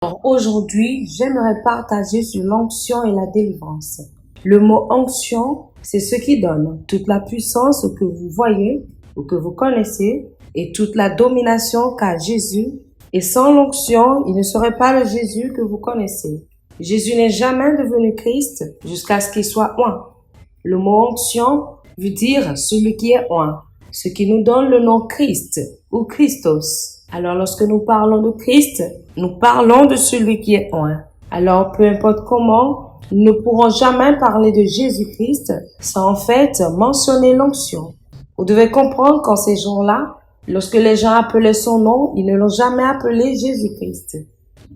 Alors aujourd'hui, j'aimerais partager sur l'onction et la délivrance. Le mot onction, c'est ce qui donne toute la puissance que vous voyez ou que vous connaissez et toute la domination qu'a Jésus. Et sans l'onction, il ne serait pas le Jésus que vous connaissez. Jésus n'est jamais devenu Christ jusqu'à ce qu'il soit oint. Le mot onction veut dire celui qui est oint, ce qui nous donne le nom Christ ou Christos. Alors lorsque nous parlons de Christ, nous parlons de celui qui est oint. Alors peu importe comment, nous ne pourrons jamais parler de Jésus-Christ sans en fait mentionner l'onction. Vous devez comprendre qu'en ces jours-là, lorsque les gens appelaient son nom, ils ne l'ont jamais appelé Jésus-Christ.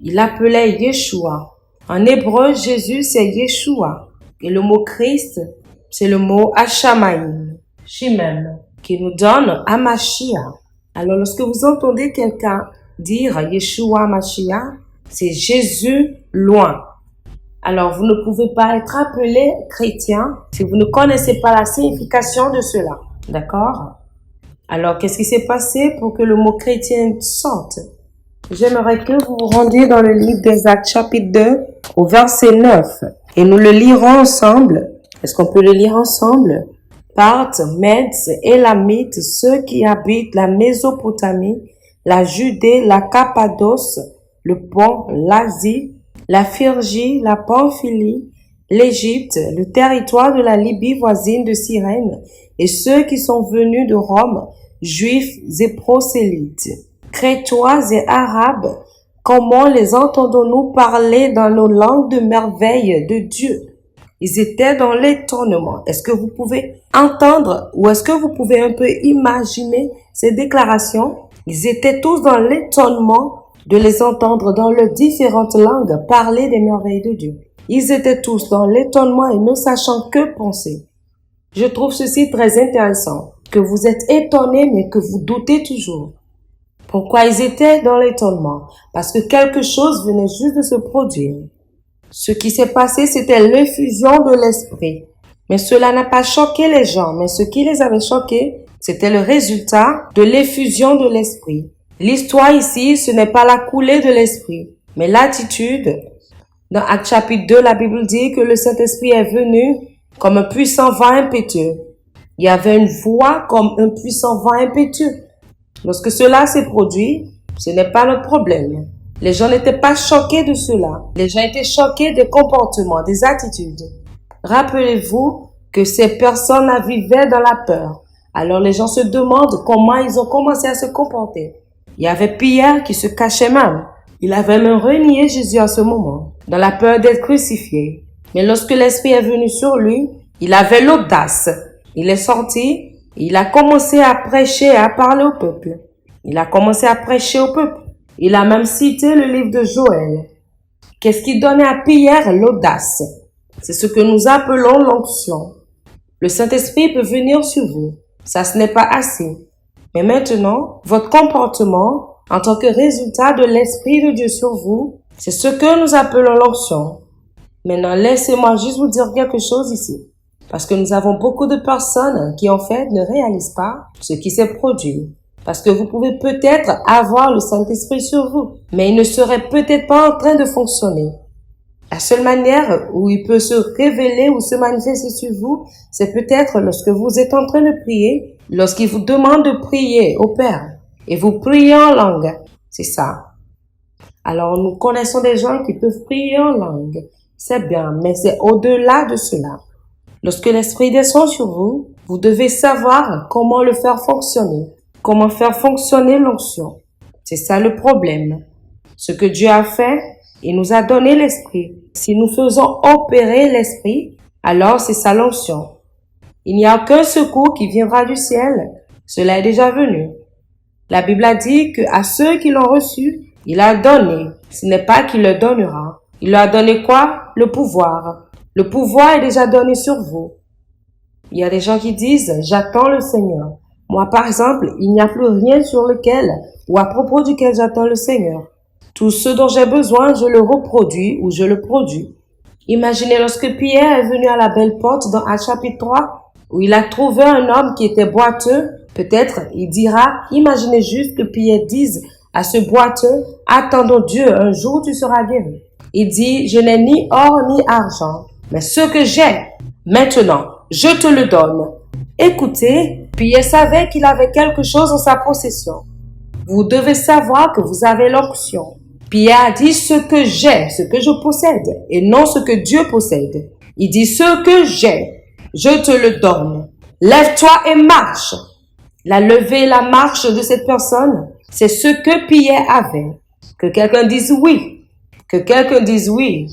Ils l'appelaient Yeshua. En hébreu, Jésus c'est Yeshua. Et le mot Christ, c'est le mot Hashamaim, Shimem, qui nous donne Hamashiach. Alors, lorsque vous entendez quelqu'un dire Yeshua Mashiach, c'est Jésus loin. Alors, vous ne pouvez pas être appelé chrétien si vous ne connaissez pas la signification de cela. D'accord? Alors, qu'est-ce qui s'est passé pour que le mot chrétien sorte? J'aimerais que vous vous rendiez dans le livre des Actes chapitre 2 au verset 9 et nous le lirons ensemble. Est-ce qu'on peut le lire ensemble? Parthes, Mèdes, Élamites, ceux qui habitent la Mésopotamie, la Judée, la Cappadoce, le Pont, l'Asie, la Phrygie, la Pamphylie, l'Égypte, le territoire de la Libye voisine de Cyrène, et ceux qui sont venus de Rome, juifs et prosélytes, crétois et arabes, comment les entendons-nous parler dans nos langues de merveille de Dieu? Ils étaient dans l'étonnement. Est-ce que vous pouvez entendre ou est-ce que vous pouvez un peu imaginer ces déclarations? Ils étaient tous dans l'étonnement de les entendre dans leurs différentes langues parler des merveilles de Dieu. Ils étaient tous dans l'étonnement et ne sachant que penser. Je trouve ceci très intéressant, que vous êtes étonnés mais que vous doutez toujours. Pourquoi ils étaient dans l'étonnement? Parce que quelque chose venait juste de se produire. Ce qui s'est passé, c'était l'effusion de l'esprit. Mais cela n'a pas choqué les gens, mais ce qui les avait choqués, c'était le résultat de l'effusion de l'esprit. L'histoire ici, ce n'est pas la coulée de l'esprit, mais l'attitude. Dans Actes chapitre 2, la Bible dit que le Saint-Esprit est venu comme un puissant vent impétueux. Il y avait une voix comme un puissant vent impétueux. Lorsque cela s'est produit, ce n'est pas notre problème. Les gens n'étaient pas choqués de cela. Les gens étaient choqués des comportements, des attitudes. Rappelez-vous que ces personnes vivaient dans la peur. Alors les gens se demandent comment ils ont commencé à se comporter. Il y avait Pierre qui se cachait même. Il avait même renié Jésus à ce moment, dans la peur d'être crucifié. Mais lorsque l'Esprit est venu sur lui, il avait l'audace. Il est sorti, il a commencé à prêcher et à parler au peuple. Il a commencé à prêcher au peuple. Il a même cité le livre de Joël. Qu'est-ce qui donnait à Pierre l'audace? C'est ce que nous appelons l'onction. Le Saint-Esprit peut venir sur vous. Ça, ce n'est pas assez. Mais maintenant, votre comportement, en tant que résultat de l'Esprit de Dieu sur vous, c'est ce que nous appelons l'onction. Maintenant, laissez-moi juste vous dire quelque chose ici. Parce que nous avons beaucoup de personnes qui, en fait, ne réalisent pas ce qui s'est produit. Parce que vous pouvez peut-être avoir le Saint-Esprit sur vous, mais il ne serait peut-être pas en train de fonctionner. La seule manière où il peut se révéler ou se manifester sur vous, c'est peut-être lorsque vous êtes en train de prier, lorsqu'il vous demande de prier au Père, et vous priez en langue. C'est ça. Alors, nous connaissons des gens qui peuvent prier en langue. C'est bien, mais c'est au-delà de cela. Lorsque l'Esprit descend sur vous, vous devez savoir comment le faire fonctionner. Comment faire fonctionner l'onction? C'est ça le problème. Ce que Dieu a fait, il nous a donné l'esprit. Si nous faisons opérer l'esprit, alors c'est ça l'onction. Il n'y a aucun secours qui viendra du ciel. Cela est déjà venu. La Bible a dit que à ceux qui l'ont reçu, il a donné. Ce n'est pas qu'il le donnera. Il leur a donné quoi? Le pouvoir. Le pouvoir est déjà donné sur vous. Il y a des gens qui disent, j'attends le Seigneur. Moi, par exemple, il n'y a plus rien sur lequel ou à propos duquel j'attends le Seigneur. Tout ce dont j'ai besoin, je le reproduis ou je le produis. Imaginez lorsque Pierre est venu à la belle porte dans Actes chapitre 3, où il a trouvé un homme qui était boiteux. Peut-être, il dira, imaginez juste que Pierre dise à ce boiteux, attendons Dieu, un jour tu seras guéri. Il dit, je n'ai ni or ni argent, mais ce que j'ai, maintenant, je te le donne. Écoutez, Pierre savait qu'il avait quelque chose en sa possession. Vous devez savoir que vous avez l'onction. Pierre a dit ce que j'ai, ce que je possède, et non ce que Dieu possède. Il dit ce que j'ai, je te le donne. Lève-toi et marche. La levée et la marche de cette personne, c'est ce que Pierre avait. Que quelqu'un dise oui. Que quelqu'un dise oui.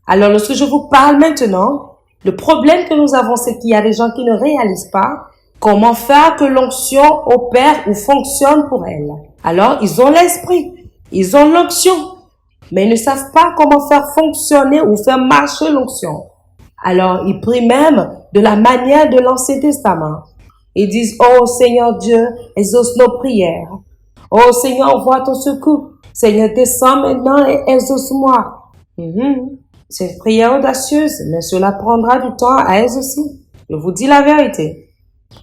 Alors lorsque je vous parle maintenant, le problème que nous avons, c'est qu'il y a des gens qui ne réalisent pas comment faire que l'onction opère ou fonctionne pour elle. Alors, ils ont l'esprit, ils ont l'onction, mais ils ne savent pas comment faire fonctionner ou faire marcher l'onction. Alors, ils prient même de la manière de l'Ancien Testament. Ils disent, oh Seigneur Dieu, exauce nos prières. Oh Seigneur, envoie ton secours. Seigneur, descends maintenant et exauce-moi. C'est une prière audacieuse, mais cela prendra du temps à exaucer. Je vous dis la vérité.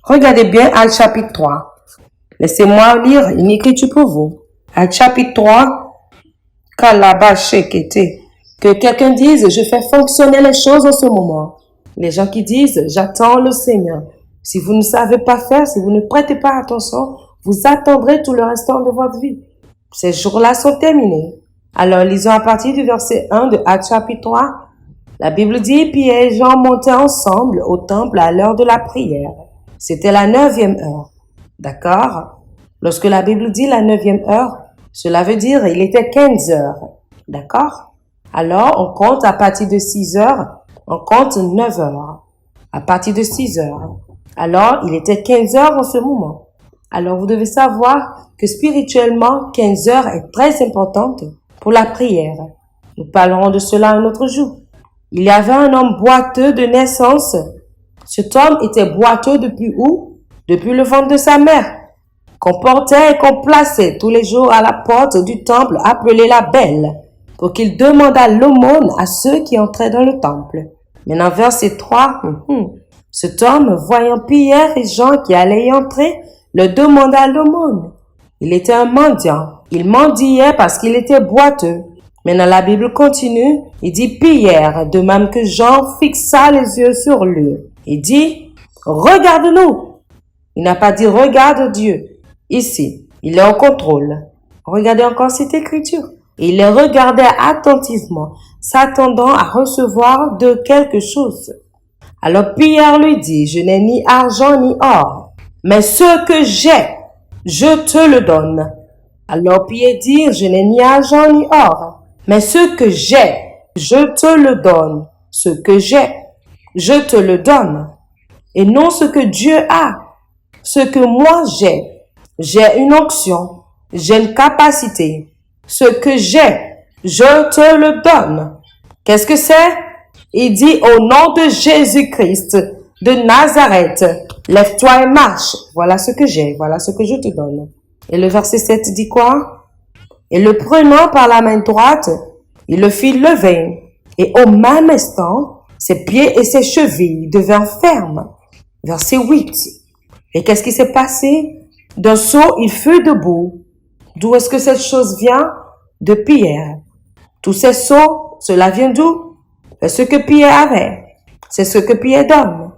Regardez bien Actes chapitre 3. Laissez-moi lire une écriture pour vous. Actes chapitre 3, que quelqu'un dise, je fais fonctionner les choses en ce moment. Les gens qui disent, j'attends le Seigneur. Si vous ne savez pas faire, si vous ne prêtez pas attention, vous attendrez tout le restant de votre vie. Ces jours-là sont terminés. Alors, lisons à partir du verset 1 de Actes chapitre 3. La Bible dit, Pierre et Jean montaient ensemble au temple à l'heure de la prière. C'était la 9e heure. D'accord? Lorsque la Bible dit la 9e heure, cela veut dire il était 15 heures. D'accord? Alors, on compte à partir de 6 heures, on compte 9 heures. À partir de 6 heures. Alors, il était 15 heures en ce moment. Alors, vous devez savoir que spirituellement, 15 heures est très importante pour la prière. Nous parlerons de cela un autre jour. Il y avait un homme boiteux de naissance. Cet homme était boiteux depuis où? Depuis le ventre de sa mère, qu'on portait et qu'on plaçait tous les jours à la porte du temple appelé la Belle, pour qu'il demandât l'aumône à ceux qui entraient dans le temple. Maintenant, verset 3, cet homme, voyant Pierre et Jean qui allaient y entrer, leur demanda l'aumône. Il était un mendiant. Il mendiait parce qu'il était boiteux. Maintenant, la Bible continue. Il dit Pierre, de même que Jean fixa les yeux sur lui. Il dit, regarde-nous. Il n'a pas dit regarde Dieu. Ici, il est au contrôle. Regardez encore cette écriture. Et il les regardait attentivement, s'attendant à recevoir de quelque chose. Alors Pierre lui dit, je n'ai ni argent ni or, mais ce que j'ai, je te le donne. Alors Pierre dit, je n'ai ni argent ni or, mais ce que j'ai, je te le donne. Ce que j'ai, je te le donne. Et non ce que Dieu a. Ce que moi j'ai une onction, j'ai une capacité. Ce que j'ai, je te le donne. Qu'est-ce que c'est? Il dit au nom de Jésus-Christ de Nazareth, lève-toi et marche. Voilà ce que j'ai, voilà ce que je te donne. Et le verset 7 dit quoi? Et le prenant par la main droite, il le fit lever. Et au même instant, ses pieds et ses chevilles devinrent fermes. Verset 8. Et qu'est-ce qui s'est passé? D'un saut, il fut debout. D'où est-ce que cette chose vient? De Pierre. Tous ces sauts, cela vient d'où? C'est ce que Pierre avait. C'est ce que Pierre donne.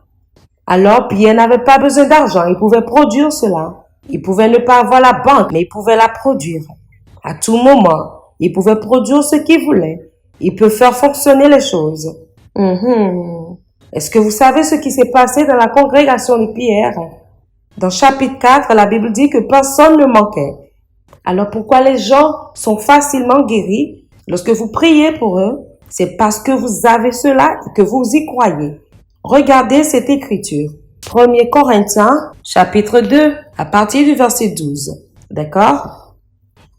Alors, Pierre n'avait pas besoin d'argent. Il pouvait produire cela. Il pouvait ne pas avoir la banque, mais il pouvait la produire. À tout moment, il pouvait produire ce qu'il voulait. Il peut faire fonctionner les choses. Est-ce que vous savez ce qui s'est passé dans la congrégation de Pierre? Dans chapitre 4, la Bible dit que personne ne manquait. Alors pourquoi les gens sont facilement guéris? Lorsque vous priez pour eux, c'est parce que vous avez cela et que vous y croyez. Regardez cette écriture. 1 Corinthiens, chapitre 2, à partir du verset 12. D'accord?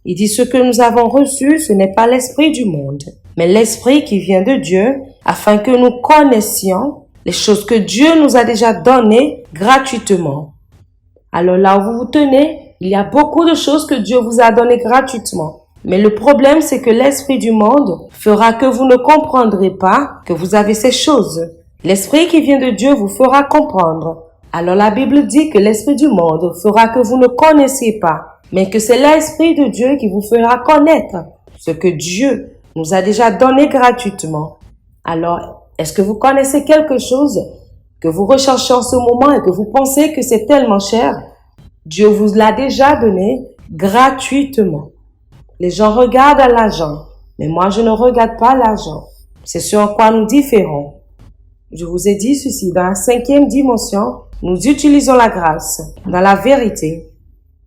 Il dit, ce que nous avons reçu, ce n'est pas l'esprit du monde, mais l'esprit qui vient de Dieu, afin que nous connaissions les choses que Dieu nous a déjà données gratuitement. Alors là où vous vous tenez, il y a beaucoup de choses que Dieu vous a données gratuitement. Mais le problème, c'est que l'esprit du monde fera que vous ne comprendrez pas que vous avez ces choses. L'esprit qui vient de Dieu vous fera comprendre. Alors la Bible dit que l'esprit du monde fera que vous ne connaissiez pas, mais que c'est l'esprit de Dieu qui vous fera connaître ce que Dieu nous a déjà donné gratuitement. Alors, est-ce que vous connaissez quelque chose que vous recherchez en ce moment et que vous pensez que c'est tellement cher? Dieu vous l'a déjà donné gratuitement. Les gens regardent à l'argent, mais moi je ne regarde pas l'argent. C'est ce en quoi nous différons. Je vous ai dit ceci, dans la 5e dimension, nous utilisons la grâce dans la vérité.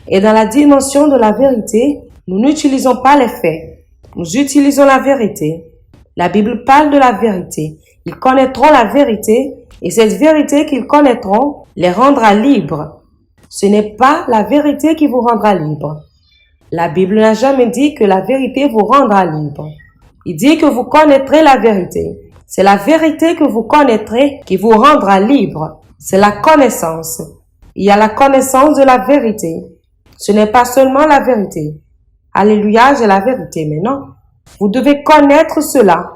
Et dans la dimension de la vérité, nous n'utilisons pas les faits. Nous utilisons la vérité. La Bible parle de la vérité. Ils connaîtront la vérité et cette vérité qu'ils connaîtront les rendra libres. Ce n'est pas la vérité qui vous rendra libre. La Bible n'a jamais dit que la vérité vous rendra libre. Il dit que vous connaîtrez la vérité. C'est la vérité que vous connaîtrez qui vous rendra libre. C'est la connaissance. Il y a la connaissance de la vérité. Ce n'est pas seulement la vérité. Alléluia, j'ai la vérité, mais non. Vous devez connaître cela.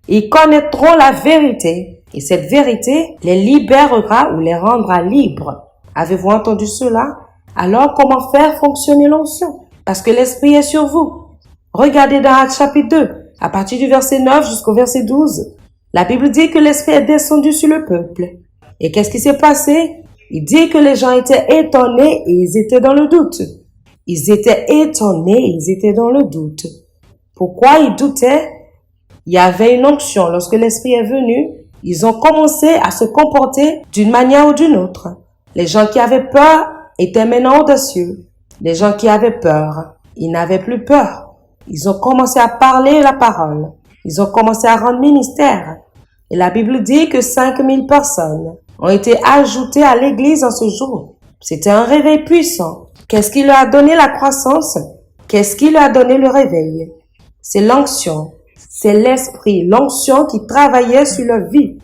Ils connaîtront la vérité. Et cette vérité les libérera ou les rendra libres. Avez-vous entendu cela? Alors, comment faire fonctionner l'onction? Parce que l'Esprit est sur vous. Regardez dans Actes chapitre 2, à partir du verset 9 jusqu'au verset 12. La Bible dit que l'Esprit est descendu sur le peuple. Et qu'est-ce qui s'est passé? Il dit que les gens étaient étonnés et ils étaient dans le doute. Ils étaient étonnés et ils étaient dans le doute. Pourquoi ils doutaient? Il y avait une onction. Lorsque l'Esprit est venu, ils ont commencé à se comporter d'une manière ou d'une autre. Les gens qui avaient peur étaient maintenant audacieux. Les gens qui avaient peur, ils n'avaient plus peur. Ils ont commencé à parler la parole. Ils ont commencé à rendre ministère. Et la Bible dit que 5000 personnes ont été ajoutées à l'église en ce jour. C'était un réveil puissant. Qu'est-ce qui leur a donné la croissance? Qu'est-ce qui leur a donné le réveil? C'est l'onction. C'est l'esprit, l'onction qui travaillait sur leur vie.